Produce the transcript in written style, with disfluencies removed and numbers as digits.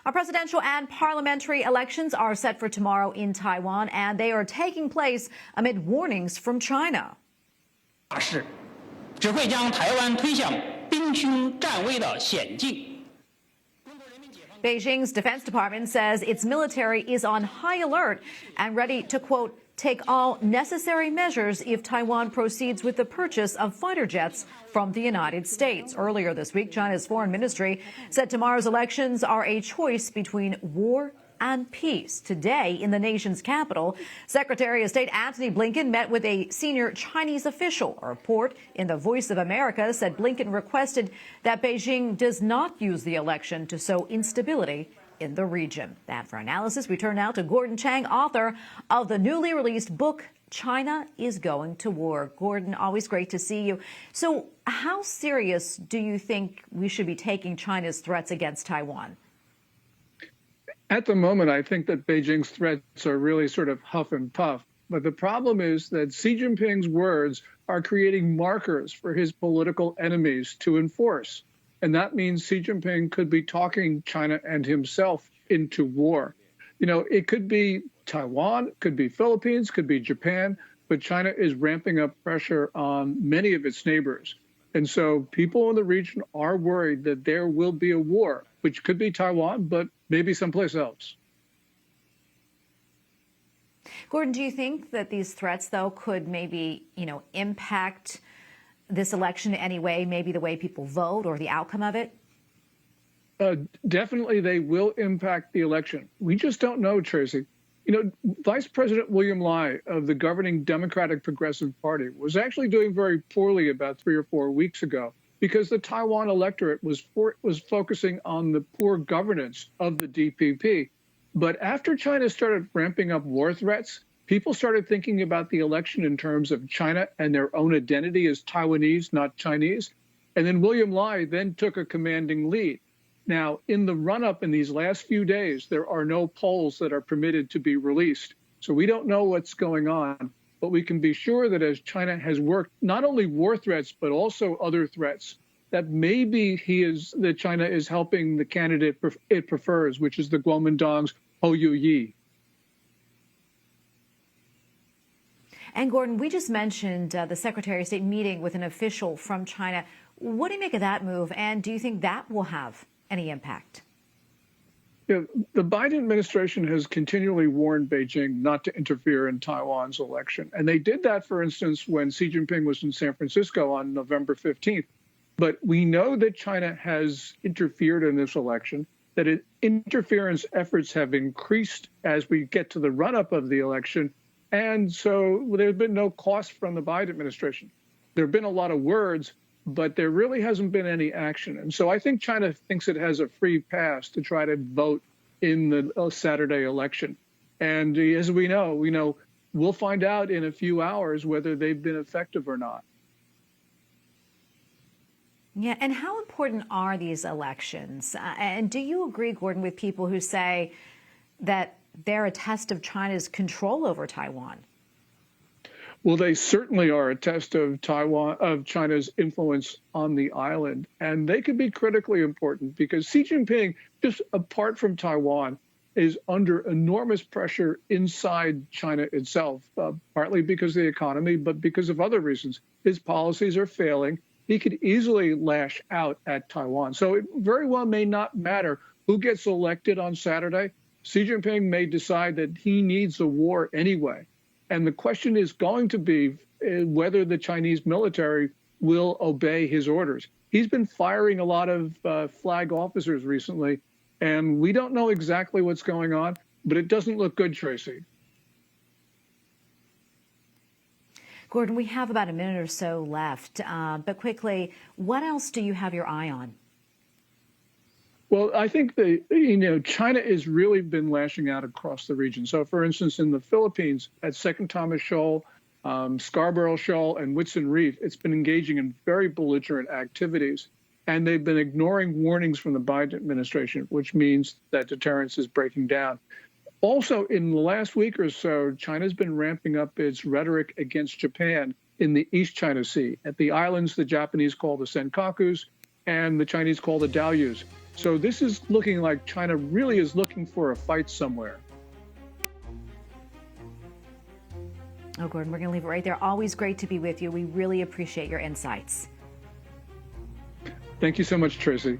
Our presidential and parliamentary elections are set for tomorrow in Taiwan, and they are taking place amid warnings from China. 只会将台湾推向兵凶战危的险境。 Beijing's Defense Department says its military is on high alert and ready to, quote, take all necessary measures if Taiwan proceeds with the purchase of fighter jets from the United States. Earlier this week, China's foreign ministry said tomorrow's elections are a choice between war and peace. Today, in the nation's capital, Secretary of State Antony Blinken met with a senior Chinese official. A report in The Voice of America said Blinken requested that Beijing does not use the election to sow instability in the region. That for analysis, we turn now to Gordon Chang, author of the newly released book, China is Going to War. Gordon, always great to see you. So how serious do you think we should be taking China's threats against Taiwan? At the moment, I think that Beijing's threats are really sort of huff and puff. But the problem is that Xi Jinping's words are creating markers for his political enemies to enforce. And that means Xi Jinping could be talking China and himself into war. You know, it could be Taiwan, could be Philippines, could be Japan, but China is ramping up pressure on many of its neighbors. And so people in the region are worried that there will be a war, which could be Taiwan, but maybe someplace else. Gordon, do you think that these threats, though, could maybe, impact this election in any way, maybe the way people vote or the outcome of it? Definitely, they will impact the election. We just don't know, Tracy. You know, Vice President William Lai of the governing Democratic Progressive Party was actually doing very poorly about 3 or 4 weeks ago because the Taiwan electorate was focusing on the poor governance of the DPP. But after China started ramping up war threats, people started thinking about the election in terms of China and their own identity as Taiwanese, not Chinese. And then William Lai then took a commanding lead. Now, in the run-up in these last few days, there are no polls that are permitted to be released. So we don't know what's going on. But we can be sure that as China has worked not only war threats, but also other threats, that maybe China is helping the candidate it prefers, which is the Kuomintang's Hou Yu-yi. And Gordon, we just mentioned the Secretary of State meeting with an official from China. What do you make of that move? And do you think that will have any impact? Yeah, the Biden administration has continually warned Beijing not to interfere in Taiwan's election. And they did that, for instance, when Xi Jinping was in San Francisco on November 15th. But we know that China has interfered in this election, that interference efforts have increased as we get to the run-up of the election. And so there's been no cost from the Biden administration. There have been a lot of words, but there really hasn't been any action. And so I think China thinks it has a free pass to try to vote in the Saturday election. And as we know, we'll find out in a few hours whether they've been effective or not. Yeah, and how important are these elections? And do you agree, Gordon, with people who say that they're a test of China's control over Taiwan? Well, they certainly are a test of China's influence on the island. And they could be critically important because Xi Jinping, just apart from Taiwan, is under enormous pressure inside China itself, partly because of the economy, but because of other reasons. His policies are failing. He could easily lash out at Taiwan. So it very well may not matter who gets elected on Saturday. Xi Jinping may decide that he needs a war anyway. And the question is going to be whether the Chinese military will obey his orders. He's been firing a lot of flag officers recently, and we don't know exactly what's going on, but it doesn't look good, Tracy. Gordon, we have about a minute or so left, but quickly, what else do you have your eye on? Well, I think China has really been lashing out across the region. So, for instance, in the Philippines, at Second Thomas Shoal, Scarborough Shoal, and Whitsun Reef, it's been engaging in very belligerent activities. And they've been ignoring warnings from the Biden administration, which means that deterrence is breaking down. Also, in the last week or so, China's been ramping up its rhetoric against Japan in the East China Sea. At the islands, the Japanese call the Senkakus, and the Chinese call the Diaoyus. So this is looking like China really is looking for a fight somewhere. Oh, Gordon, we're going to leave it right there. Always great to be with you. We really appreciate your insights. Thank you so much, Tracy.